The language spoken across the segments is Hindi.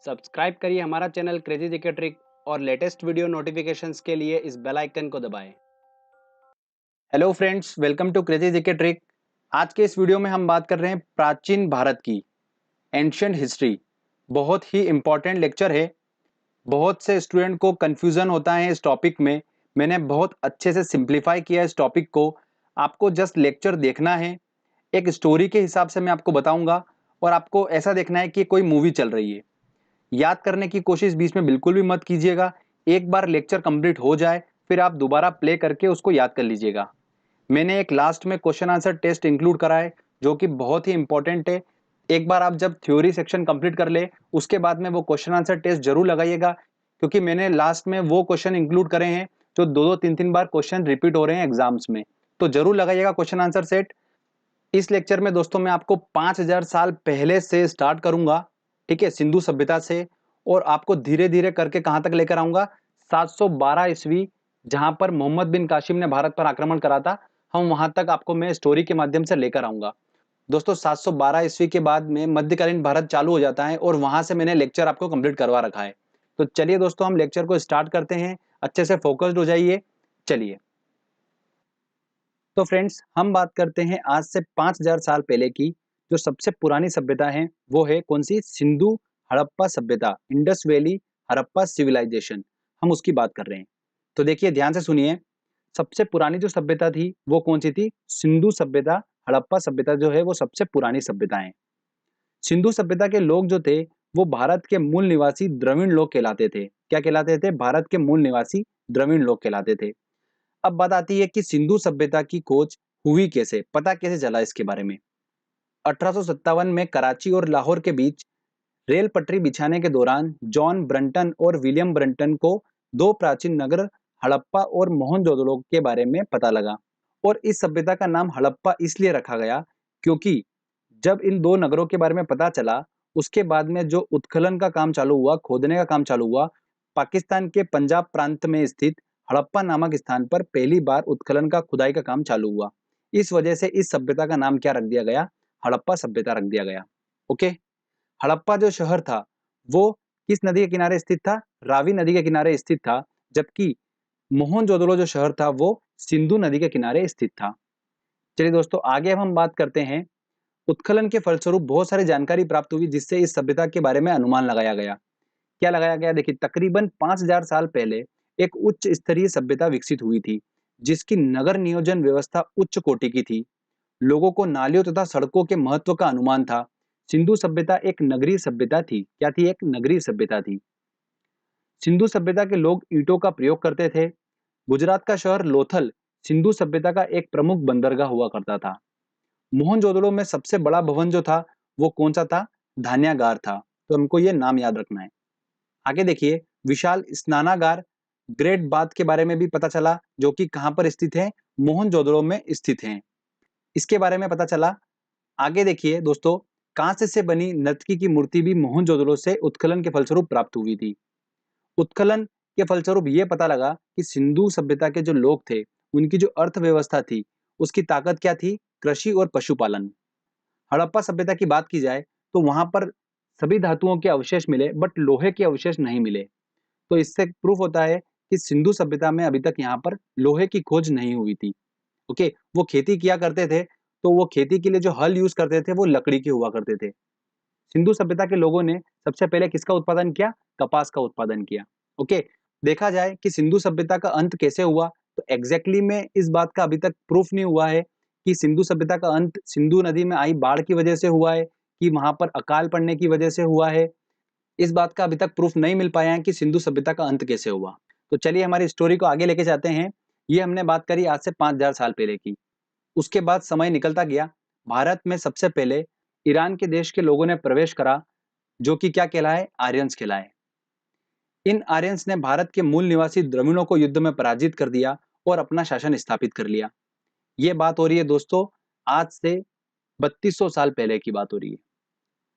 सब्सक्राइब करिए हमारा चैनल क्रेजी जीके ट्रिक और लेटेस्ट वीडियो नोटिफिकेशंस के लिए इस बेल आइकन को दबाएं। Hello friends, welcome to crazy GK trick. आज के इस वीडियो में हम बात कर रहे हैं प्राचीन भारत की एंशिएंट हिस्ट्री। बहुत ही इंपॉर्टेंट लेक्चर है। बहुत से स्टूडेंट को कंफ्यूजन होता है इस टॉपिक में। मैंने बहुत अच्छे से सिंप्लीफाई किया इस टॉपिक को। आपको जस्ट लेक्चर देखना है, एक स्टोरी के हिसाब से मैं आपको बताऊंगा और आपको ऐसा देखना है कि कोई मूवी चल रही है। याद करने की कोशिश बीच में बिल्कुल भी मत कीजिएगा। एक बार लेक्चर कंप्लीट हो जाए फिर आप दोबारा प्ले करके उसको याद कर लीजिएगा। मैंने एक लास्ट में क्वेश्चन आंसर टेस्ट इंक्लूड करा है जो कि बहुत ही इंपॉर्टेंट है। एक बार आप जब थ्योरी सेक्शन कंप्लीट कर ले उसके बाद में वो क्वेश्चन आंसर टेस्ट जरूर लगाइएगा, क्योंकि मैंने लास्ट में वो क्वेश्चन इंक्लूड करे हैं जो दो दो तीन तीन बार क्वेश्चन रिपीट हो रहे हैं एग्जाम्स में। तो जरूर लगाइएगा क्वेश्चन आंसर सेट। इस लेक्चर में दोस्तों मैं आपको 5000 साल पहले से स्टार्ट करूंगा, ठीक है, सिंधु सभ्यता से, और आपको धीरे धीरे करके कहां तक लेकर आऊंगा, 712 ईस्वी, जहां पर मोहम्मद बिन कासिम ने भारत पर आक्रमण करा था। हम वहां तक आपको मैं स्टोरी के माध्यम से लेकर आऊंगा। दोस्तों 712 ईस्वी के बाद में मध्यकालीन भारत चालू हो जाता है और वहां से मैंने लेक्चर आपको कंप्लीट करवा रखा है। तो चलिए दोस्तों हम लेक्चर को स्टार्ट करते हैं। अच्छे से फोकस्ड हो जाइए। चलिए तो फ्रेंड्स हम बात करते हैं आज से 5000 साल पहले की। जो सबसे पुरानी सभ्यता है वो है कौन सी? सिंधु हड़प्पा सभ्यता, इंडस वैली हड़प्पा सिविलाइजेशन, हम उसकी बात कर रहे हैं। तो देखिए ध्यान से सुनिए, सबसे पुरानी जो सभ्यता थी वो कौन सी थी? सिंधु सभ्यता। हड़प्पा सभ्यता जो है वो सबसे पुरानी सभ्यता है। सिंधु सभ्यता के लोग जो थे वो भारत के मूल निवासी द्रविड़ लोग कहलाते थे। क्या कहलाते थे? भारत के मूल निवासी द्रविड़ लोग कहलाते थे। अब बात आती है कि सिंधु सभ्यता की खोज हुई कैसे, पता कैसे चला इसके बारे में। 1857 में कराची और लाहौर के बीच रेल पटरी बिछाने के दौरान जॉन ब्रंटन और विलियम ब्रंटन को दो प्राचीन नगर हड़प्पा और मोहनजोदड़ो के बारे में पता लगा। और इस सभ्यता का नाम हड़प्पा इसलिए रखा गया क्योंकि जब इन दो नगरों के बारे में पता चला उसके बाद में जो उत्खनन का काम चालू हुआ, खोदने का काम चालू हुआ, पाकिस्तान के पंजाब प्रांत में स्थित हड़प्पा नामक स्थान पर पहली बार उत्खनन का खुदाई का काम चालू हुआ। इस वजह से इस सभ्यता का नाम क्या रख दिया गया? हड़प्पा सभ्यता रख दिया गया। ओके। हड़प्पा जो शहर था वो किस नदी के किनारे स्थित था? रावी नदी के किनारे स्थित था। जबकि मोहनजोदड़ो जो शहर था वो सिंधु नदी के किनारे स्थित था। चलिए दोस्तों आगे अब हम बात करते हैं। उत्खनन के फलस्वरूप बहुत सारी जानकारी प्राप्त हुई जिससे इस सभ्यता के बारे में अनुमान लगाया गया। क्या लगाया गया? देखिए तकरीबन 5000 साल पहले एक उच्च स्तरीय सभ्यता विकसित हुई थी जिसकी नगर नियोजन व्यवस्था उच्च कोटि की थी। लोगों को नालियों तथा सड़कों के महत्व का अनुमान था। सिंधु सभ्यता एक नगरीय सभ्यता थी। क्या थी? एक नगरीय सभ्यता थी। सिंधु सभ्यता के लोग ईंटों का प्रयोग करते थे। गुजरात का शहर लोथल सिंधु सभ्यता का एक प्रमुख बंदरगाह हुआ करता था। मोहनजोदड़ो में सबसे बड़ा भवन जो था वो कौन सा था? धान्यागार था। तो हमको ये नाम याद रखना है। आगे देखिए, विशाल स्नानागार, ग्रेट बाथ के बारे में भी पता चला जो कि कहां पर स्थित है? मोहनजोदड़ो में स्थित है। इसके बारे में पता चला। आगे देखिए दोस्तों, कांस्य से बनी नर्तकी की मूर्ति भी मोहनजोदड़ो से उत्खनन के फलस्वरूप प्राप्त हुई थी। उत्खनन के फलस्वरूप ये पता लगा कि सिंधु सभ्यता के जो लोग थे उनकी जो अर्थव्यवस्था थी उसकी ताकत क्या थी? कृषि और पशुपालन। हड़प्पा सभ्यता की बात की जाए तो वहां पर सभी धातुओं के अवशेष मिले बट लोहे के अवशेष नहीं मिले। तो इससे प्रूफ होता है कि सिंधु सभ्यता में अभी तक यहाँ पर लोहे की खोज नहीं हुई थी। ओके। वो खेती किया करते थे तो वो खेती के लिए जो हल यूज करते थे वो लकड़ी के हुआ करते थे। सिंधु सभ्यता के लोगों ने सबसे पहले किसका उत्पादन किया? कपास का उत्पादन किया। ओके। देखा जाए कि सिंधु सभ्यता का अंत कैसे हुआ तो एग्जैक्टली में इस बात का अभी तक प्रूफ नहीं हुआ है कि सिंधु सभ्यता का अंत सिंधु नदी में आई बाढ़ की वजह से हुआ है कि वहां पर अकाल पड़ने की वजह से हुआ है। इस बात का अभी तक प्रूफ नहीं मिल पाया है कि सिंधु सभ्यता का अंत कैसे हुआ। तो चलिए हमारी स्टोरी को आगे लेके जाते हैं। ये हमने बात करी आज से 5000 साल पहले की। उसके बाद समय निकलता गया। भारत में सबसे पहले ईरान के देश के लोगों ने प्रवेश करा जो कि क्या कहलाए? आर्यंस कहलाए। इन आर्यंस ने भारत के मूल निवासी द्रविड़ों को युद्ध में पराजित कर दिया और अपना शासन स्थापित कर लिया। ये बात हो रही है दोस्तों आज से 3200 साल पहले की बात हो रही है।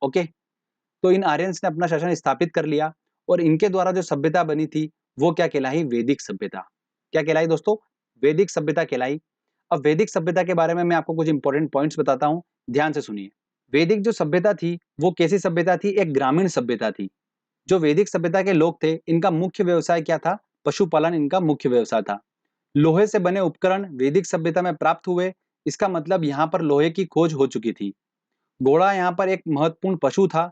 ओके। तो इन आर्यंस ने अपना शासन स्थापित कर लिया और इनके द्वारा जो सभ्यता बनी थी वो क्या कहलाई? वैदिक सभ्यता। क्या कहलाई दोस्तों? वैदिक सभ्यता कहलाई। अब वैदिक सभ्यता के बारे में मैं आपको कुछ इंपॉर्टेंट पॉइंट्स बताता हूं, ध्यान से सुनिए। वैदिक जो सभ्यता थी वो कैसी सभ्यता थी? एक ग्रामीण सभ्यता थी। जो वैदिक सभ्यता के लोग थे, इनका मुख्य व्यवसाय क्या था? पशुपालन इनका मुख्य व्यवसाय था। लोहे से बने उपकरण वैदिक सभ्यता में प्राप्त हुए, इसका मतलब यहाँ पर लोहे की खोज हो चुकी थी। घोड़ा यहाँ पर एक महत्वपूर्ण पशु था।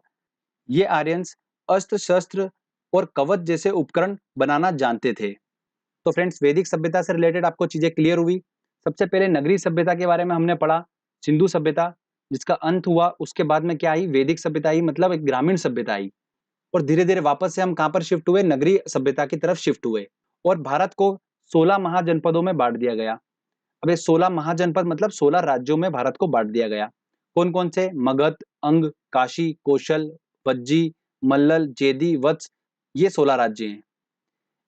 ये आर्यंस अस्त्र शस्त्र और कवच जैसे उपकरण बनाना जानते थे। तो फ्रेंड्स, वैदिक सभ्यता से रिलेटेड आपको चीजें क्लियर हुई। सबसे पहले नगरीय सभ्यता के बारे में हमने पढ़ा, सिंधु सभ्यता जिसका अंत हुआ, उसके बाद में क्या आई? वैदिक सभ्यता आई, मतलब एक ग्रामीण सभ्यता आई। और धीरे धीरे वापस से हम कहां पर शिफ्ट हुए? नगरीय सभ्यता की तरफ शिफ्ट हुए। और भारत को 16 महाजनपदों में बांट दिया गया। अब ये 16 महाजनपद मतलब 16 राज्यों में भारत को बांट दिया गया। कौन कौन से? मगध, अंग, काशी, कौशल, वज्जी, मल्लल, जेदी, वत्स, ये 16 राज्य हैं।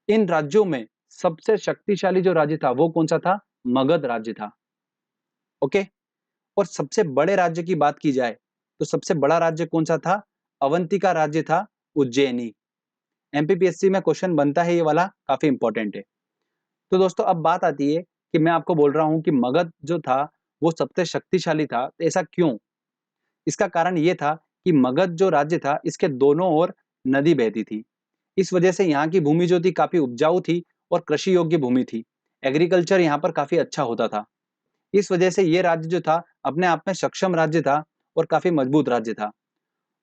इन राज्यों में सबसे शक्तिशाली जो राज्य था वो कौन सा था? मगध राज्य था। ओके। और सबसे बड़े राज्य की बात की जाए तो सबसे बड़ा राज्य कौन सा था? अवंतिका राज्य था, उज्जैनी। एमपीपीएससी में क्वेश्चन बनता है ये वाला, काफी इंपॉर्टेंट है। तो दोस्तों अब बात आती है कि मैं आपको बोल रहा हूं कि मगध जो था वो सबसे शक्तिशाली था, तो ऐसा क्यों? इसका कारण ये था कि मगध जो राज्य था इसके दोनों ओर नदी बहती थी। इस वजह से यहाँ की भूमि जो थी काफी उपजाऊ थी और कृषि योग्य भूमि थी। एग्रीकल्चर यहाँ पर काफी अच्छा होता था। इस वजह से ये राज्य जो था अपने आप में सक्षम राज्य था और काफी मजबूत राज्य था।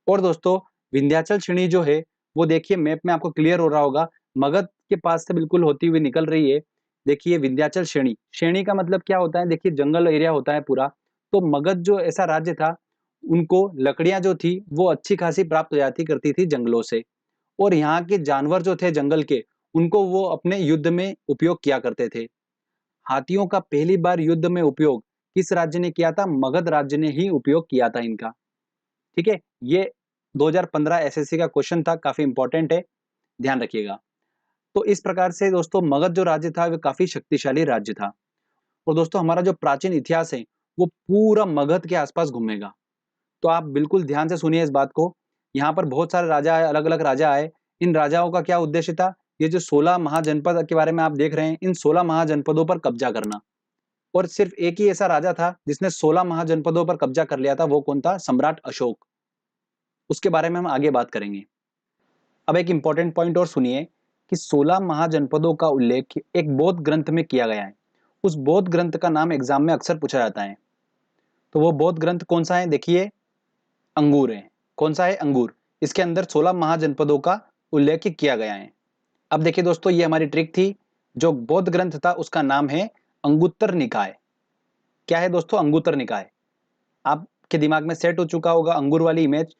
और दोस्तों, विंध्याचल श्रेणी जो है वो देखिए मैप में आपको क्लियर हो रहा होगा, मगध के पास से बिल्कुल होती हुई निकल रही है। देखिए विंध्याचल श्रेणी, श्रेणी का मतलब क्या होता है? देखिए जंगल एरिया होता है पूरा। तो मगध जो ऐसा राज्य था, उनको लकड़ियां जो थी वो अच्छी खासी प्राप्त हो जाती करती थी जंगलों से। और यहाँ के जानवर जो थे जंगल के, उनको वो अपने युद्ध में उपयोग किया करते थे। हाथियों का पहली बार युद्ध में उपयोग किस राज्य ने किया था? मगध राज्य ने ही उपयोग किया था इनका। ठीक है, ये 2015 एसएससी का क्वेश्चन था, काफी इंपॉर्टेंट है, ध्यान रखिएगा। तो इस प्रकार से दोस्तों मगध जो राज्य था वो काफी शक्तिशाली राज्य था। और दोस्तों हमारा जो प्राचीन इतिहास है वो पूरा मगध के आसपास घूमेगा। तो आप बिल्कुल ध्यान से सुनिए इस बात को। यहाँ पर बहुत सारे राजा आए, अलग अलग राजा आए। इन राजाओं का क्या उद्देश्य था? ये जो 16 महाजनपद के बारे में आप देख रहे हैं, इन 16 महाजनपदों पर कब्जा करना। और सिर्फ एक ही ऐसा राजा था जिसने 16 महाजनपदों पर कब्जा कर लिया था, वो कौन था? सम्राट अशोक। उसके बारे में हम आगे बात करेंगे। अब एक इंपॉर्टेंट पॉइंट और सुनिए कि 16 महाजनपदों का उल्लेख एक बौद्ध ग्रंथ में किया गया है। उस बौद्ध ग्रंथ का नाम एग्जाम में अक्सर पूछा जाता है। तो वो बौद्ध ग्रंथ कौन सा है? देखिए अंगूर है। कौन सा है? अंगूर। इसके अंदर 16 महाजनपदों का उल्लेख किया गया है। अब देखिए दोस्तों, ये हमारी ट्रिक थी। जो बौद्ध ग्रंथ था उसका नाम है अंगुत्तर निकाय। क्या है दोस्तों? अंगुत्तर निकाय। आपके दिमाग में सेट हो चुका होगा अंगूर वाली इमेज।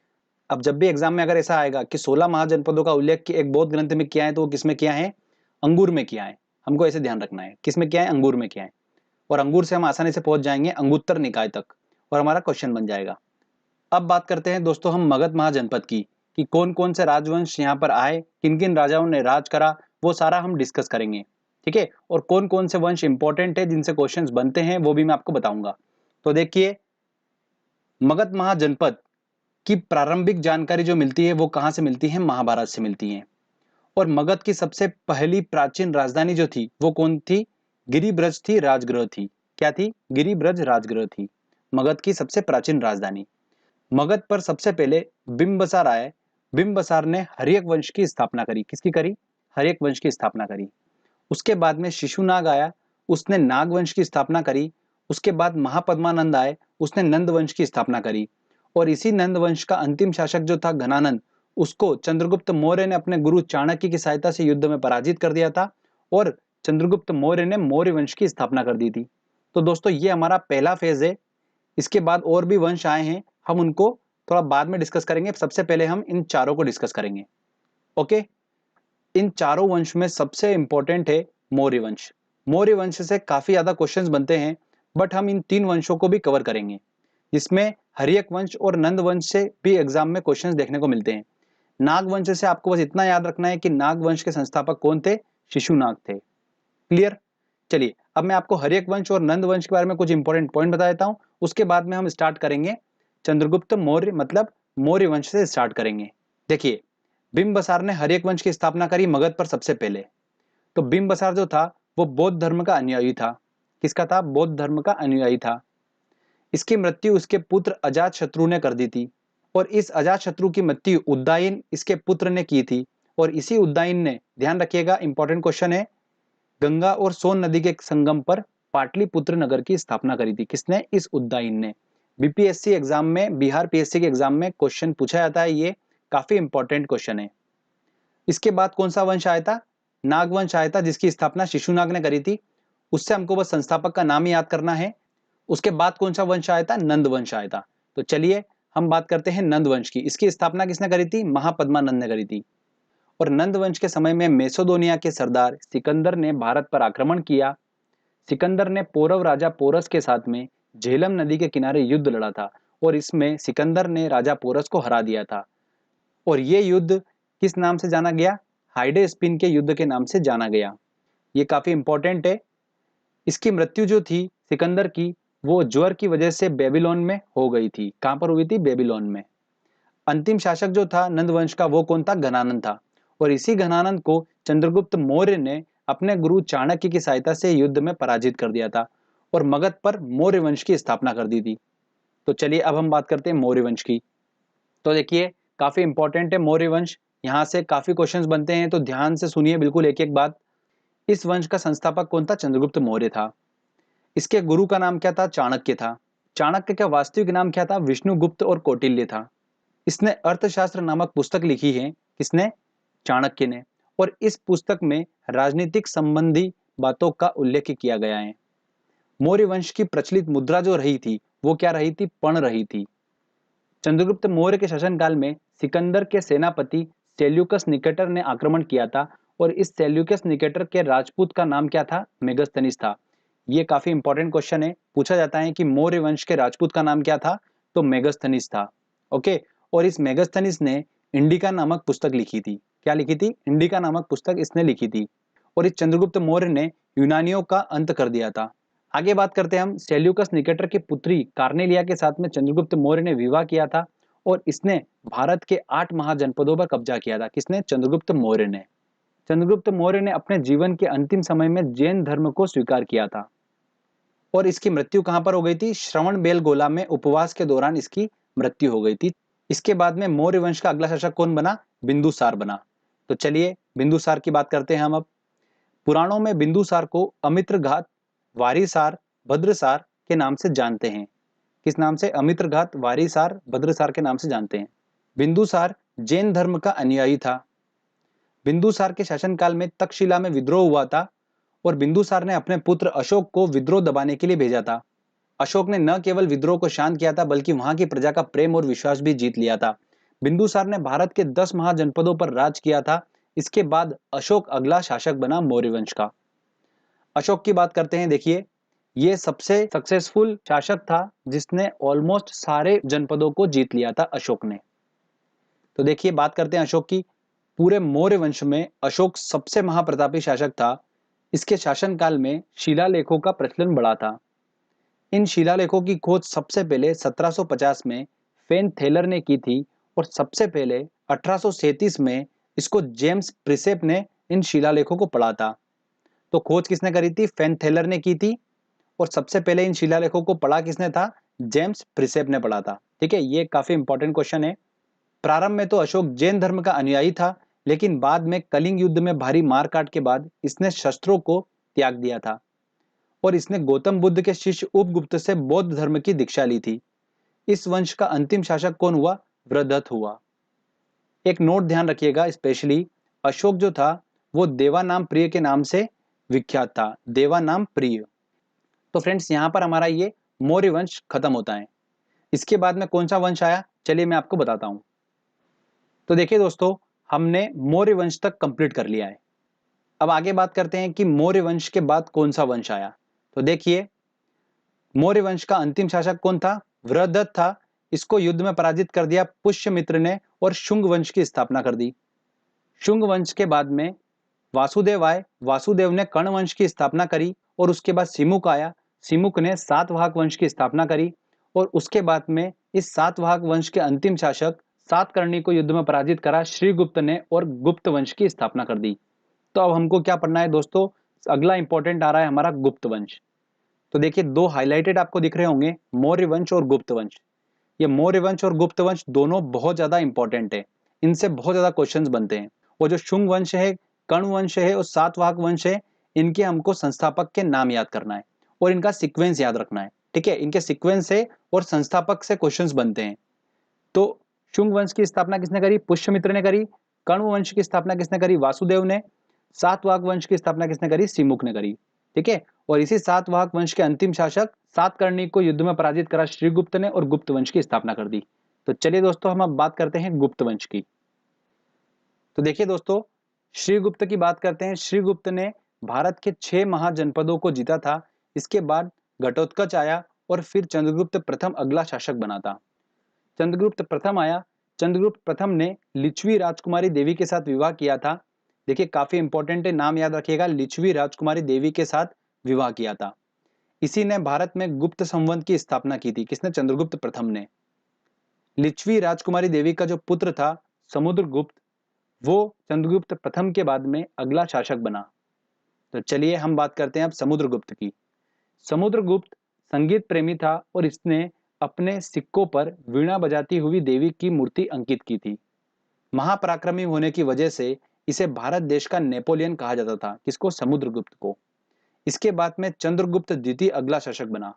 अब जब भी एग्जाम में अगर ऐसा आएगा कि 16 महाजनपदों का उल्लेख एक बौद्ध ग्रंथ में किया है, तो वो किसमें किया है? अंगूर में किया है। हमको ऐसे ध्यान रखना है, किसमें किया है? अंगूर में किया है। और अंगूर से हम आसानी से पहुंच जाएंगे अंगुत्तर निकाय तक और हमारा क्वेश्चन बन जाएगा। अब बात करते हैं दोस्तों हम मगध महाजनपद की, कि कौन कौन से राजवंश यहाँ पर आए, किन किन राजाओं ने राज करा, वो सारा हम डिस्कस करेंगे। ठीक है, और कौन कौन से वंश इंपॉर्टेंट है जिनसे क्वेश्चंस बनते हैं वो भी मैं आपको बताऊंगा। तो देखिए, मगध महाजनपद की प्रारंभिक जानकारी जो मिलती है वो कहां से मिलती है? महाभारत से मिलती है। और मगध की सबसे पहली प्राचीन राजधानी जो थी वो कौन थी? गिरिब्रज थी, राजगृह थी। क्या थी? गिरिब्रज राजगृह थी मगध की सबसे प्राचीन राजधानी। मगध पर सबसे पहले बिंबसार आए। बिंबसार ने हर्यक वंश की स्थापना करी। किसकी करी? हर्यक वंश की स्थापना करी। उसके बाद में शिशुनाग आया, उसने नाग वंश की स्थापना करी। उसके बाद महापद्मानंद आए, उसने नंद वंश की स्थापना करी। और इसी नंद वंश का अंतिम शासक जो था घनानंद, उसको चंद्रगुप्त मौर्य ने अपने गुरु चाणक्य की सहायता से युद्ध में पराजित कर दिया था और चंद्रगुप्त मौर्य ने मौर्य वंश की स्थापना कर दी थी। तो दोस्तों ये हमारा पहला फेज है। इसके बाद और भी वंश आए हैं, हम उनको थोड़ा बाद में डिस्कस करेंगे। सबसे पहले हम इन चारों को डिस्कस करेंगे। ओके, इन चारों वंश में सबसे इंपॉर्टेंट है मौर्य वंश। मौर्य वंश से काफी ज्यादा क्वेश्चंस बनते हैं, बट हम इन तीन वंशों को भी कवर करेंगे, जिसमें हर्यक वंश और नंद वंश से भी एग्जाम में क्वेश्चंस देखने को मिलते हैं। नाग वंश से आपको बस इतना याद रखना है कि नाग वंश के संस्थापक कौन थे? शिशुनाग थे। क्लियर? चलिए अब मैं आपको हर्यक वंश और नंद वंश के बारे में कुछ इंपॉर्टेंट पॉइंट बता देता हूं। उसके बाद में हम स्टार्ट करेंगे चंद्रगुप्त मौर्य, मतलब मौर्य वंश से स्टार्ट करेंगे। देखिए, बिंबसार ने हर्यक वंश की स्थापना करी मगध पर सबसे पहले। तो बिंबसार जो था वो बौद्ध धर्म का अनुयायी था। किसका था? बौद्ध धर्म का अनुयायी था। इसकी मृत्यु उसके पुत्र अजात शत्रु ने कर दी थी। और इस अजातशत्रु की मृत्यु उदयन इसके पुत्र ने की थी। और इसी उदयन ने, ध्यान रखिएगा इंपॉर्टेंट क्वेश्चन है, गंगा और सोन नदी के संगम पर पाटलिपुत्र नगर की स्थापना करी थी। किसने? इस उदयन ने। बीपीएससी एग्जाम में, बिहार पीएससी के एग्जाम में क्वेश्चन पूछा जाता है, ये काफी इंपॉर्टेंट क्वेश्चन है। इसके बाद कौन सा वंश आया था? नाग वंश आया था, जिसकी स्थापना शिशुनाग ने करी थी। उससे हमको बस संस्थापक का नाम याद करना है। उसके बाद कौन सा वंश आया था? नंद वंश आया था। तो चलिए हम बात करते हैं नंद वंश की। इसकी स्थापना किसने करी थी? महापद्मानंद ने करी थी। और नंद वंश के समय में मैसेडोनिया के सरदार सिकंदर ने भारत पर आक्रमण किया। सिकंदर ने पौरव राजा पोरस के साथ में झेलम नदी के किनारे युद्ध लड़ा था और इसमें सिकंदर ने राजा पोरस को हरा दिया था। और ये युद्ध किस नाम से जाना गया? हाइडे स्पिन के युद्ध के नाम से जाना गया। ये काफी इंपॉर्टेंट है। इसकी मृत्यु जो थी सिकंदर की, वो ज्वर की वजह से बेबीलोन में हो गई थी। कहां पर हुई थी? बेबीलोन में। अंतिम शासक जो था नंद वंश का, वो कौन था? घनानंद था। और इसी घनानंद को चंद्रगुप्त मौर्य ने अपने गुरु चाणक्य की सहायता से युद्ध में पराजित कर दिया था और मगध पर मौर्य वंश की स्थापना कर दी थी। तो चलिए अब हम बात करते हैं मौर्य वंश की। तो देखिए काफी इंपॉर्टेंट है मौर्य वंश। यहाँ से काफी क्वेश्चंस बनते हैं, तो ध्यान से सुनिए बिल्कुल एक एक बात। इस वंश का संस्थापक कौन था? चंद्रगुप्त मौर्य था। इसके गुरु का नाम क्या था? चाणक्य था। चाणक्य का वास्तविक नाम क्या था? विष्णुगुप्त और कौटिल्य था। इसने अर्थशास्त्र नामक पुस्तक लिखी है। किसने? चाणक्य ने। और इस पुस्तक में राजनीतिक संबंधी बातों का उल्लेख किया गया है। मौर्य वंश की प्रचलित मुद्रा जो रही थी, वो क्या रही थी? पण रही थी। चंद्रगुप्त मौर्य के शासनकाल में सिकंदर के सेनापति सेल्यूकस निकेटर ने आक्रमण किया था और इस सेल्यूकस निकेटर के राजपूत का नाम क्या था? मेगस्थनीस था। ये काफी इंपॉर्टेंट क्वेश्चन है, पूछा जाता है कि मौर्य वंश के राजपूत का नाम क्या था? तो मेगस्थनीस था। ओके। और इस मेगस्थनीस ने इंडिका नामक पुस्तक लिखी थी। क्या लिखी थी? इंडिका नामक पुस्तक इसने लिखी थी। और इस चंद्रगुप्त मौर्य ने यूनानियों का अंत कर दिया था। आगे बात करते हैं हम। सेल्यूकस निकेटर की पुत्री कार्नेलिया के साथ में चंद्रगुप्त मौर्य ने विवाह किया था और इसने भारत के 8 महाजनपदों पर कब्जा किया था। किसने? चंद्रगुप्त मौर्य ने। चंद्रगुप्त मौर्य ने अपने जीवन के अंतिम समय में जैन धर्म को स्वीकार किया था। और इसकी मृत्यु कहां पर हो गई थी? श्रवण बेलगोला में उपवास के दौरान इसकी मृत्यु हो गई थी। इसके बाद में मौर्य वंश का अगला शासक कौन बना? बिंदुसार बना। तो चलिए बिंदुसार की बात करते हैं हम अब। पुराणों में बिंदुसार को अमित्रघात, वारिसार, भद्रसार के नाम से जानते हैं। किस नाम से? अमित्रघात, वारिसार, भद्रसार के नाम से जानते हैं। बिंदुसार जैन धर्म का अनुयायी था। बिंदुसार के शासनकाल में तक्षशिला में विद्रोह हुआ था और बिंदुसार ने अपने पुत्र अशोक को विद्रोह दबाने के लिए भेजा था। अशोक ने न केवल विद्रोह को शांत किया था बल्कि वहां की प्रजा का प्रेम और विश्वास भी जीत लिया था। बिंदुसार ने भारत के 10 महाजनपदों पर राज किया था। इसके बाद अशोक अगला शासक बना मौर्य वंश का। अशोक की बात करते हैं। देखिए ये सबसे सक्सेसफुल शासक था जिसने ऑलमोस्ट सारे जनपदों को जीत लिया था अशोक ने। तो देखिए बात करते हैं अशोक की। पूरे मौर्य वंश में अशोक सबसे महाप्रतापी शासक था। इसके शासनकाल में शिलालेखों का प्रचलन बढ़ा था। इन शिलालेखों की खोज सबसे पहले 1750 में फेन थेलर ने की थी और सबसे पहले 1837 में इसको जेम्स प्रिसेप ने इन शिलालेखों को पढ़ा था। तो खोज किसने करी थी? फेन थेलर ने की थी। और सबसे पहले इन शिलालेखों को पढ़ा किसने था? जेम्स प्रिसेप ने पढ़ा था। ठीक है, ये काफी इंपॉर्टेंट क्वेश्चन है। प्रारंभ में तो अशोक जैन धर्म का अनुयायी था, लेकिन बाद में कलिंग युद्ध में भारी मारकाट के बाद इसने शस्त्रों को त्याग दिया था और इसने गौतम बुद्ध के शिष्य उपगुप्त से बौद्ध धर्म की दीक्षा ली थी। इस वंश का अंतिम शासक कौन हुआ? वृद्धत हुआ। एक नोट ध्यान रखिएगा स्पेशली, अशोक जो था वो देवानाम प्रिय के नाम से विख्यात था। देवानाम प्रिय। तो फ्रेंड्स यहाँ पर हमारा ये मौर्य वंश खत्म होता है। इसके बाद में कौन सा वंश आया? चलिए मैं आपको बताता हूं। तो देखिए दोस्तों, हमने मौर्य वंश तक कंप्लीट कर लिया है। अब आगे बात करते हैं कि मौर्य वंश के बाद कौन सा वंश आया। तो देखिए मौर्य वंश का अंतिम शासक कौन था? वृद्धत था। इसको युद्ध में पराजित कर दिया पुष्यमित्र ने और शुंग वंश की स्थापना कर दी। शुंग वंश के बाद में वासुदेव आए। वासुदेव ने कर्ण वंश की स्थापना करी और उसके बाद सिमुक आया। सिमुक ने सातवाहक वंश की स्थापना करी और उसके बाद में इस सातवाहक वंश के अंतिम शासक सातकर्णी को युद्ध में पराजित करा श्रीगुप्त ने और गुप्त वंश की स्थापना कर दी। तो अब हमको क्या पढ़ना है दोस्तों? अगला इंपॉर्टेंट आ रहा है हमारा गुप्त वंश। तो देखिए दो हाईलाइटेड आपको दिख रहे होंगे, मौर्य वंश और गुप्त वंश। ये मौर्य वंश और गुप्त वंश दोनों बहुत ज्यादा इंपॉर्टेंट है, इनसे बहुत ज्यादा क्वेश्चंस बनते हैं। और जो शुंग वंश है, कर्ण वंश है और सातवाहन वंश है, इनके हमको संस्थापक के नाम याद करना है और इनका सीक्वेंस याद रखना है। ठीक है, इनके सीक्वेंस से और संस्थापक से क्वेश्चंस बनते हैं। तो शुंग वंश की स्थापना किसने करी? पुष्यमित्र ने करी। कर्ण वंश की स्थापना किसने करी? वासुदेव ने। सातवाहन वंश की स्थापना किसने करी? सिमुक ने करी। ठीक है, और इसी सातवाहन वंश के अंतिम शासक सातकर्णी को युद्ध में पराजित करा श्रीगुप्त ने और गुप्त वंश की स्थापना कर दी। तो चलिए दोस्तों, हम अब बात करते हैं गुप्त वंश की। तो देखिए दोस्तों, श्रीगुप्त की बात करते हैं। श्रीगुप्त ने भारत के 6 महाजनपदों को जीता था। इसके बाद घटोत्कच आया और फिर चंद्रगुप्त प्रथम अगला शासक बना था। चंद्रगुप्त प्रथम आया। चंद्रगुप्त प्रथम ने लिच्छवी राजकुमारी देवी के साथ विवाह किया था। देखिए काफी इंपॉर्टेंट है, नाम याद रखिएगा, लिच्छवी राजकुमारी देवी के साथ विवाह किया था। इसी ने भारत में गुप्त संवत की स्थापना की थी। किसने? चंद्रगुप्त प्रथम ने। लिच्छवी राजकुमारी देवी का जो पुत्र था समुद्रगुप्त, वो चंद्रगुप्त प्रथम के बाद में अगला शासक बना। तो चलिए हम बात करते हैं अब समुद्रगुप्त की। समुद्रगुप्त संगीत प्रेमी था और इसने अपने सिक्कों पर वीणा बजाती हुई देवी की मूर्ति अंकित की थी। महापराक्रमी होने की वजह से इसे भारत देश का नेपोलियन कहा जाता था। किसको? समुद्रगुप्त को। इसके बाद में चंद्रगुप्त द्वितीय अगला शासक बना।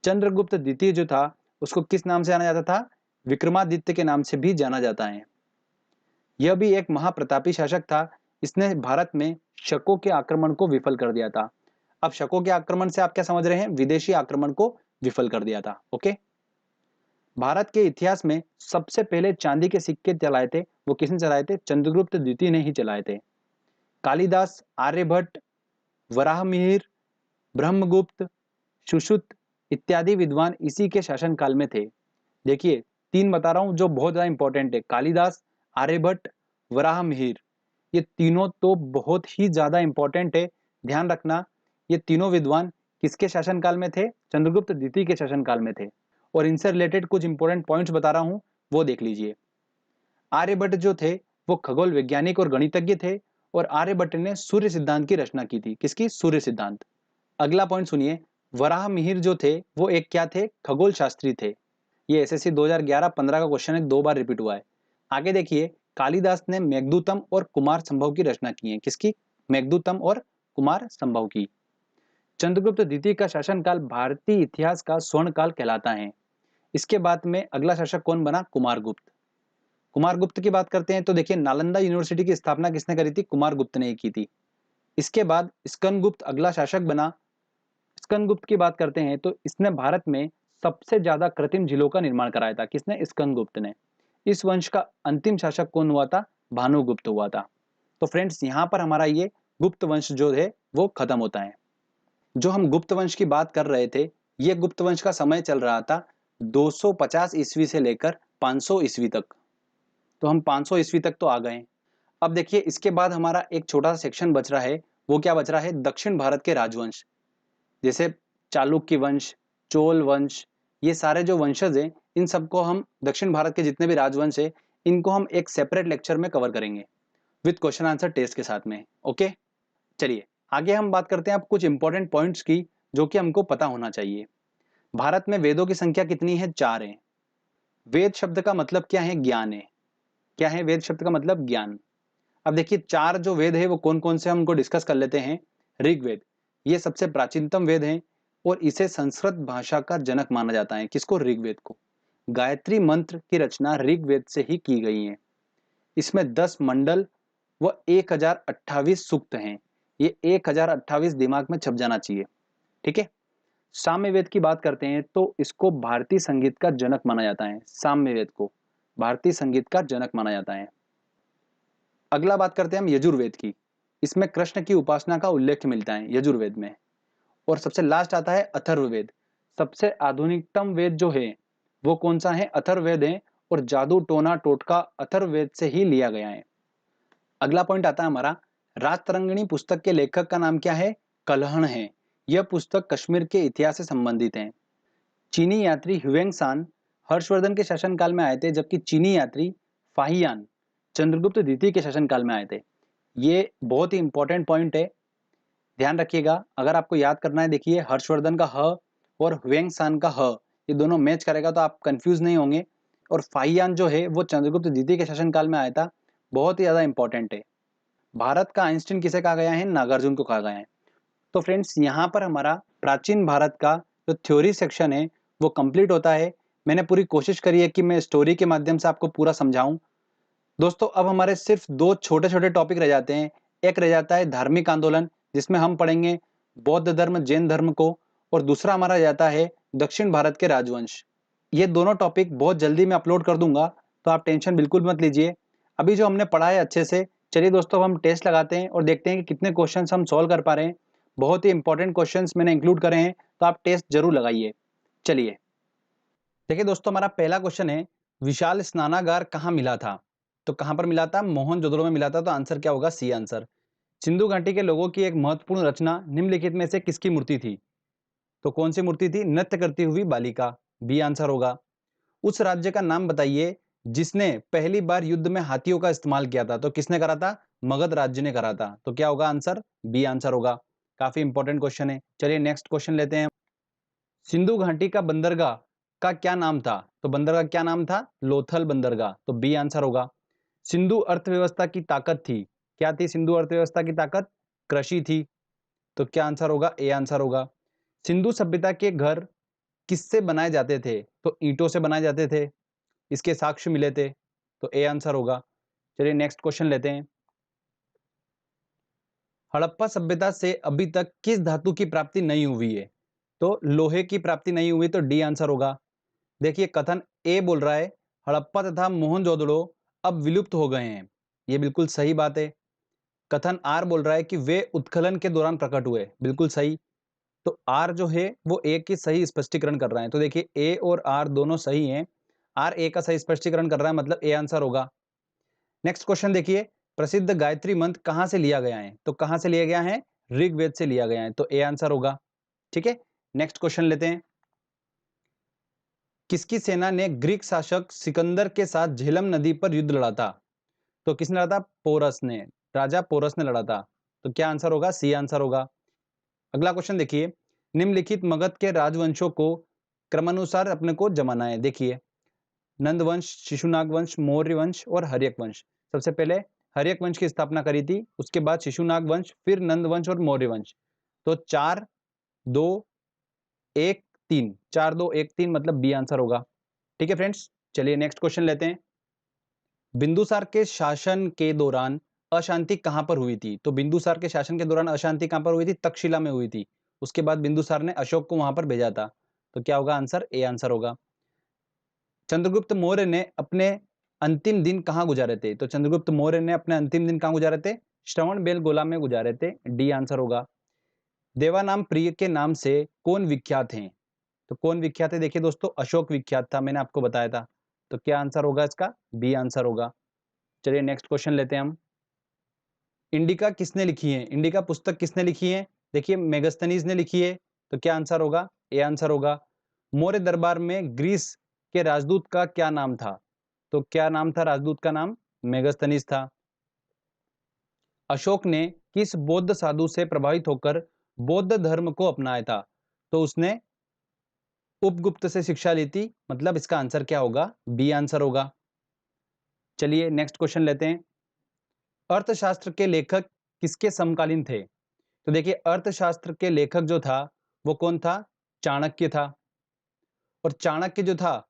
चंद्रगुप्त द्वितीय जो था उसको किस नाम से जाना जाता था? विक्रमादित्य के नाम से भी जाना जाता है। यह भी एक महाप्रतापी शासक था। इसने भारत में शकों के आक्रमण को विफल कर दिया था। अब शकों के आक्रमण से आप क्या समझ रहे हैं? विदेशी आक्रमण को विफल कर दिया था। ओके, भारत के इतिहास में सबसे पहले चांदी के सिक्के चलाए थे, वो किसने चलाए थे? चंद्रगुप्त द्वितीय ने ही चलाए थे। कालिदास, आर्यभट्ट, वराहमिहिर, ब्रह्मगुप्त, सुश्रुत इत्यादि विद्वान इसी के शासनकाल में थे। देखिए 3 बता रहा हूं जो बहुत ज्यादा इंपॉर्टेंट है। कालिदास, आर्यभट्ट, वराहमिहिर, ये तीनों तो बहुत ही ज्यादा इंपॉर्टेंट है। ध्यान रखना, ये तीनों विद्वान किसके शासनकाल में थे? चंद्रगुप्त द्वितीय के शासनकाल में थे। और इनसे रिलेटेड कुछ इंपॉर्टेंट पॉइंट्स बता रहा हूं, वो देख लीजिए। आर्यभट्ट जो थे वो खगोल वैज्ञानिक और गणितज्ञ थे और आर्यभट्ट ने सूर्य सिद्धांत की रचना की थी। किसकी? सूर्य सिद्धांत। अगला पॉइंट सुनिए, वराहमिहिर जो थे वो एक क्या थे? खगोल शास्त्री थे। ये एसएससी 2011-15 का क्वेश्चन है, 2 बार रिपीट हुआ है। आगे देखिए, कालिदास ने मेघदूतम और कुमार संभव की रचना की है। किसकी? मेघदूतम और कुमार संभव की। चंद्रगुप्त द्वितीय का शासनकाल भारतीय इतिहास का स्वर्ण काल कहलाता है। इसके बाद में अगला शासक कौन बना? कुमारगुप्त। कुमारगुप्त की बात करते हैं तो देखिए, नालंदा यूनिवर्सिटी की स्थापना किसने करी थी? कुमारगुप्त ने ही की थी। इसके बाद स्कंदगुप्त अगला शासक बना। स्कंदगुप्त की बात करते हैं तो इसने भारत में सबसे ज्यादा कृत्रिम झीलों का निर्माण कराया था। किसने? स्कंदगुप्त ने। इस वंश का अंतिम शासक कौन हुआ था? भानुगुप्त हुआ था। तो फ्रेंड्स, यहाँ पर हमारा ये गुप्त वंश जो है वो खत्म होता है। जो हम गुप्त वंश की बात कर रहे थे, ये गुप्त वंश का समय चल रहा था 250 ईस्वी से लेकर 500 ईस्वी तक। तो हम 500 ईस्वी तक तो आ गए। अब देखिए इसके बाद हमारा एक छोटा सा सेक्शन बच रहा है। वो क्या बच रहा है? दक्षिण भारत के राजवंश, जैसे चालुक्य वंश, चोल वंश, ये सारे जो वंशज हैं, इन सबको हम, दक्षिण भारत के जितने भी राजवंश है, इनको हम एक सेपरेट लेक्चर में कवर करेंगे विद क्वेश्चन आंसर टेस्ट के साथ में। ओके, चलिए आगे हम बात करते हैं अब कुछ इंपॉर्टेंट पॉइंट्स की जो कि हमको पता होना चाहिए। भारत में वेदों की संख्या कितनी है? 4 है। वेद शब्द का मतलब क्या है? ज्ञान है। क्या है वेद शब्द का मतलब? ज्ञान। अब देखिए 4 जो वेद है वो कौन कौन से, हमको डिस्कस कर लेते हैं। ऋग्वेद, ये सबसे प्राचीनतम वेद है और इसे संस्कृत भाषा का जनक माना जाता है। किसको? ऋग्वेद को। गायत्री मंत्र की रचना ऋग्वेद से ही की गई है। इसमें 10 मंडल व 1028 सूक्त हैं। ये 1028 दिमाग में छप जाना चाहिए। ठीक है। साम्यवेद की बात करते हैं तो इसको भारतीय संगीत का जनक माना जाता है। साम्यवेद को भारतीय संगीत का जनक माना जाता है। अगला बात करते हैं हम यजुर्वेद की। इसमें कृष्ण की उपासना का उल्लेख मिलता है यजुर्वेद में। और सबसे लास्ट आता है अथर्ववेद। सबसे आधुनिकतम वेद जो है वो कौन सा है? अथर्ववेद है। और जादू टोना टोटका अथर्ववेद से ही लिया गया है। अगला पॉइंट आता है हमारा, राजतरंगिणी पुस्तक के लेखक का नाम क्या है? कल्हण है। यह पुस्तक कश्मीर के इतिहास से संबंधित है। चीनी यात्री ह्वेंगसान हर्षवर्धन के शासनकाल में आए थे, जबकि चीनी यात्री फाहियान चंद्रगुप्त द्वितीय के शासनकाल में आए थे। ये बहुत ही इंपॉर्टेंट पॉइंट है, ध्यान रखिएगा। अगर आपको याद करना है, देखिए हर्षवर्धन का ह और ह्वेंगसान का ह, ये दोनों मैच करेगा तो आप कंफ्यूज नहीं होंगे। और फाहियान जो है वो चंद्रगुप्त द्वितीय के शासनकाल में आया था, बहुत ही ज़्यादा इंपॉर्टेंट है। भारत का आइंस्टीन किसे कहा गया है? नागार्जुन को कहा गया है। तो फ्रेंड्स यहाँ पर हमारा प्राचीन भारत का जो थ्योरी सेक्शन है वो कंप्लीट होता है। मैंने पूरी कोशिश करी है कि मैं स्टोरी के माध्यम से आपको पूरा समझाऊं। दोस्तों अब हमारे सिर्फ दो छोटे छोटे टॉपिक रह जाते हैं। एक रह जाता है धार्मिक आंदोलन, जिसमें हम पढ़ेंगे बौद्ध धर्म जैन धर्म को, और दूसरा हमारा रह जाता है दक्षिण भारत के राजवंश। ये दोनों टॉपिक बहुत जल्दी मैं अपलोड कर दूंगा, तो आप टेंशन बिल्कुल मत लीजिए। अभी जो हमने पढ़ा है अच्छे से, चलिए दोस्तों हम टेस्ट लगाते हैं और देखते हैं कि कितने क्वेश्चंस हम सॉल्व कर पा रहे हैं। बहुत ही इंपॉर्टेंट क्वेश्चंस मैंने इंक्लूड करे हैं, तो आप टेस्ट जरूर लगाइए। चलिए देखिए दोस्तों, हमारा पहला क्वेश्चन है, विशाल स्नानागार कहाँ मिला था? तो कहाँ पर मिला था? मोहनजोदड़ो में मिला था। तो आंसर क्या होगा? C answer. सिंधु घाटी के लोगों की एक महत्वपूर्ण रचना निम्नलिखित में से किसकी मूर्ति थी? तो कौन सी मूर्ति थी? नृत्य करती हुई बालिका। बी आंसर होगा। उस राज्य का नाम बताइए जिसने पहली बार युद्ध में हाथियों का इस्तेमाल किया था। तो किसने करा था? मगध राज्य ने करा था। तो क्या होगा आंसर? बी आंसर होगा। काफी इंपॉर्टेंट क्वेश्चन है। चलिए नेक्स्ट क्वेश्चन लेते हैं। सिंधु घाटी का बंदरगाह का क्या नाम था? तो बंदरगाह क्या नाम था? लोथल बंदरगाह। तो बी आंसर होगा। सिंधु अर्थव्यवस्था की ताकत थी, क्या थी सिंधु अर्थव्यवस्था की ताकत? कृषि थी। तो क्या आंसर होगा? ए आंसर होगा। सिंधु सभ्यता के घर किससे बनाए जाते थे? तो ईंटों से बनाए जाते थे, इसके साक्ष्य मिले थे। तो ए आंसर होगा। चलिए नेक्स्ट क्वेश्चन लेते हैं। हड़प्पा सभ्यता से अभी तक किस धातु की प्राप्ति नहीं हुई है? तो लोहे की प्राप्ति नहीं हुई। तो डी आंसर होगा। देखिए कथन ए बोल रहा है हड़प्पा तथा मोहनजोदड़ो अब विलुप्त हो गए हैं, ये बिल्कुल सही बात है। कथन आर बोल रहा है कि वे उत्खनन के दौरान प्रकट हुए, बिल्कुल सही। तो आर जो है वो ए की सही स्पष्टीकरण कर रहा है। तो देखिए ए और आर दोनों सही हैं। आर ए का सही स्पष्टीकरण कर रहा है, मतलब ए आंसर होगा। नेक्स्ट क्वेश्चन देखिए, प्रसिद्ध गायत्री मंत्र कहां से लिया गया है? तो कहां से लिया गया है? ऋग्वेद से लिया गया है। तो ए आंसर होगा। ठीक है, नेक्स्ट क्वेश्चन लेते हैं। किसकी सेना ने ग्रीक शासक सिकंदर के साथ झेलम नदी पर युद्ध लड़ा था? तो किसने लड़ा था? पोरस ने, राजा पोरस ने लड़ा था। तो क्या आंसर होगा? सी आंसर होगा। अगला क्वेश्चन देखिए, निम्नलिखित मगध के राजवंशों को क्रमानुसार अपने को जमाना है। देखिए नंद वंश, शिशुनाग वंश, मौर्य वंश और हर्यक वंश। सबसे पहले हर्यक वंश की स्थापना करी थी, उसके बाद शिशुनाग वंश, फिर नंद वंश और मौर्य वंश। तो 4-2-1-3, 4-2-1-3 मतलब बी आंसर होगा। ठीक है फ्रेंड्स, चलिए नेक्स्ट क्वेश्चन लेते हैं। बिंदुसार के शासन के दौरान अशांति कहां पर हुई थी? तो बिंदुसार के शासन के दौरान अशांति कहां पर हुई थी? तक्षशिला में हुई थी। उसके बाद बिंदुसार ने अशोक को वहां पर भेजा था। तो क्या होगा आंसर? ए आंसर होगा। चंद्रगुप्त मौर्य ने अपने अंतिम दिन कहां गुजारे थे? तो चंद्रगुप्त मौर्य ने अपने अंतिम दिन कहां गुजारे थे? श्रवण बेलगोला में गुजारे थे। डी आंसर होगा। देवानाम प्रिय के नाम से कौन विख्यात हैं? तो कौन विख्यात है? देखिए दोस्तों अशोक विख्यात था, मैंने आपको बताया था। तो क्या आंसर होगा इसका? बी आंसर होगा। चलिए नेक्स्ट क्वेश्चन लेते हैं हम। इंडिका किसने लिखी है? इंडिका पुस्तक किसने लिखी है? देखिए मेगस्थनीज ने लिखी है। तो क्या आंसर होगा? ए आंसर होगा। मौर्य दरबार में ग्रीस के राजदूत का क्या नाम था? तो क्या नाम था राजदूत का? नाम मेगस्थनीज था। अशोक ने किस बौद्ध साधु से प्रभावित होकर बौद्ध धर्म को अपनाया था? तो उसने उपगुप्त से शिक्षा ली थी, मतलब इसका आंसर क्या होगा? बी आंसर होगा। चलिए नेक्स्ट क्वेश्चन लेते हैं। अर्थशास्त्र के लेखक किसके समकालीन थे? तो देखिए अर्थशास्त्र के लेखक जो था वो कौन था? चाणक्य था। और चाणक्य जो था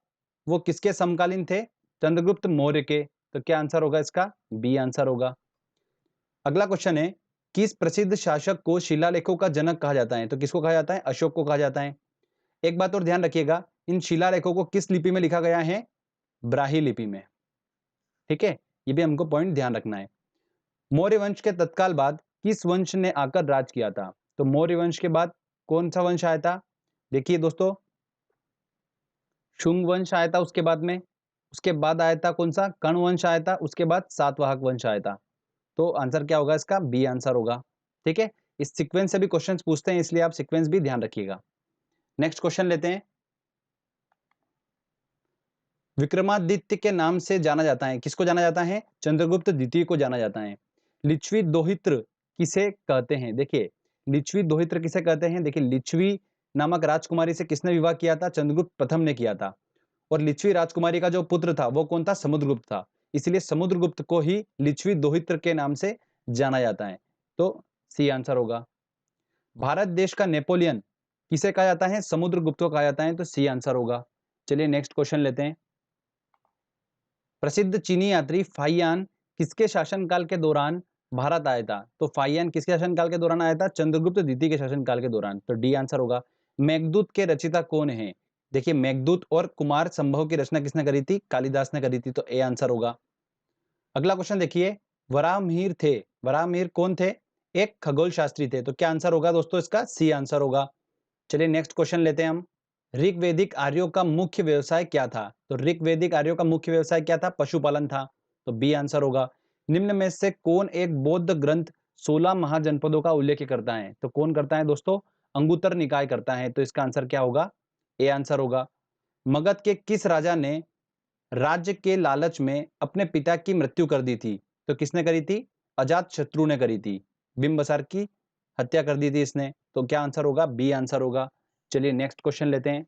वो किसके समकालीन थे? चंद्रगुप्त मौर्य के। तो क्या आंसर होगा इसका? बी आंसर होगा। अगला क्वेश्चन है, किस प्रसिद्ध शासक को शिलालेखों का जनक कहा जाता है? तो किसको कहा जाता है? अशोक को कहा जाता है। एक बात और ध्यान रखिएगा, इन शिलालेखों को किस लिपि में लिखा गया है? ब्राही लिपि में। ठीक है, ये भी हमको पॉइंट ध्यान रखना है। मौर्य वंश के तत्काल बाद किस वंश ने आकर राज किया था? तो मौर्य वंश के बाद कौन सा वंश आया था? देखिए दोस्तों शुंग वंश आया था उसके बाद में। उसके बाद आया था कौन सा? कर्ण वंश आया था। उसके बाद सातवाहक वंश आया था। तो आंसर क्या होगा इसका? बी आंसर होगा। ठीक है, इस सीक्वेंस से भी क्वेश्चंस पूछते हैं, इसलिए आप सीक्वेंस भी ध्यान रखिएगा। नेक्स्ट क्वेश्चन लेते हैं। विक्रमादित्य के नाम से जाना जाता है, किसको जाना जाता है? चंद्रगुप्त द्वितीय को जाना जाता है। लिच्छवी दोहित्र किसे कहते हैं? देखिए लिच्छवी दोहित्र किसे कहते हैं? देखिए लिच्छवी नामक राजकुमारी से किसने विवाह किया था? चंद्रगुप्त प्रथम ने किया था। और लिच्छवी राजकुमारी का जो पुत्र था वो कौन था? समुद्रगुप्त था। इसलिए समुद्रगुप्त को ही लिच्छवी दोहित्र के नाम से जाना जाता है। तो सी आंसर होगा। भारत देश का नेपोलियन किसे कहा जाता है? समुद्रगुप्त को कहा जाता है। तो सी आंसर होगा। चलिए नेक्स्ट क्वेश्चन लेते हैं। प्रसिद्ध चीनी यात्री फाहियान किसके शासनकाल के दौरान भारत आया था? तो फाहियान किसके शासनकाल के दौरान आया था? चंद्रगुप्त द्वितीय के शासनकाल के दौरान। तो डी आंसर होगा। मेघदूत के रचयिता कौन है? देखिए मेघदूत और कुमार संभव की रचना किसने करी थी? कालिदास ने करी थी। तो ए आंसर होगा। अगला क्वेश्चन देखिए, वराहमिहिर थे, वराहमिहिर कौन थे? एक खगोल शास्त्री थे। तो क्या आंसर होगा दोस्तों इसका? सी आंसर होगा। चलिए नेक्स्ट क्वेश्चन लेते हैं हम। ऋग्वैदिक आर्यों का मुख्य व्यवसाय क्या था? तो ऋग्वैदिक आर्यों का मुख्य व्यवसाय क्या था? पशुपालन था। तो बी आंसर होगा। निम्न में से कौन एक बौद्ध ग्रंथ 16 महाजनपदों का उल्लेख करता है? तो कौन करता है दोस्तों? अंगुत्तर निकाय करता है। तो इसका आंसर क्या होगा? ए आंसर होगा। मगध के किस राजा ने राज्य के लालच में अपने पिता की मृत्यु कर दी थी? तो किसने करी थी? अजातशत्रु ने करी थी। बिंबिसार की हत्या कर दी थी इसने। तो क्या आंसर होगा? बी आंसर होगा। चलिए नेक्स्ट क्वेश्चन लेते हैं।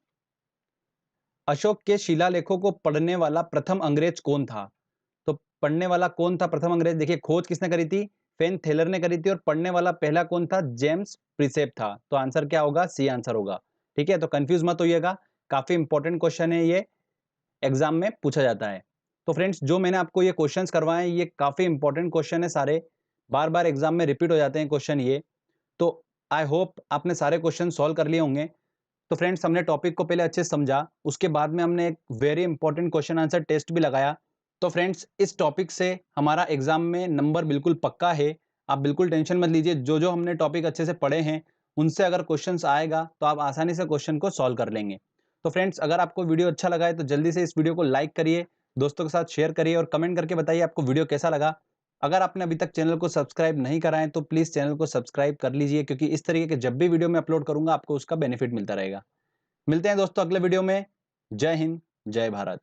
अशोक के शिलालेखों को पढ़ने वाला प्रथम अंग्रेज कौन था? तो पढ़ने वाला कौन था प्रथम अंग्रेज? देखिए खोज किसने करी थी? फेन थेलर ने करी थी। और पढ़ने वाला पहला कौन था? जेम्स प्रिसेप था। तो आंसर क्या होगा? सी आंसर होगा। ठीक है, तो कंफ्यूज मत होइएगा, काफी इंपॉर्टेंट क्वेश्चन है ये, एग्जाम में पूछा जाता है। तो फ्रेंड्स जो मैंने आपको ये क्वेश्चंस करवाए हैं ये काफी इंपॉर्टेंट क्वेश्चन है, सारे बार बार एग्जाम में रिपीट हो जाते हैं क्वेश्चन ये। तो आई होप आपने सारे क्वेश्चन सॉल्व कर लिए होंगे। तो फ्रेंड्स हमने टॉपिक को पहले अच्छे से समझा, उसके बाद में हमने एक very important question answer test भी लगाया। तो फ्रेंड्स इस टॉपिक से हमारा एग्जाम में नंबर बिल्कुल पक्का है, आप बिल्कुल टेंशन मत लीजिए। जो जो हमने टॉपिक अच्छे से पढ़े हैं उनसे अगर क्वेश्चंस आएगा तो आप आसानी से क्वेश्चन को सॉल्व कर लेंगे। तो फ्रेंड्स अगर आपको वीडियो अच्छा लगा है तो जल्दी से इस वीडियो को लाइक करिए, दोस्तों के साथ शेयर करिए और कमेंट करके बताइए आपको वीडियो कैसा लगा। अगर आपने अभी तक चैनल को सब्सक्राइब नहीं करा है तो प्लीज़ चैनल को सब्सक्राइब कर लीजिए, क्योंकि इस तरीके के जब भी वीडियो मैं अपलोड करूंगा आपको उसका बेनिफिट मिलता रहेगा। मिलते हैं दोस्तों अगले वीडियो में। जय हिंद, जय भारत।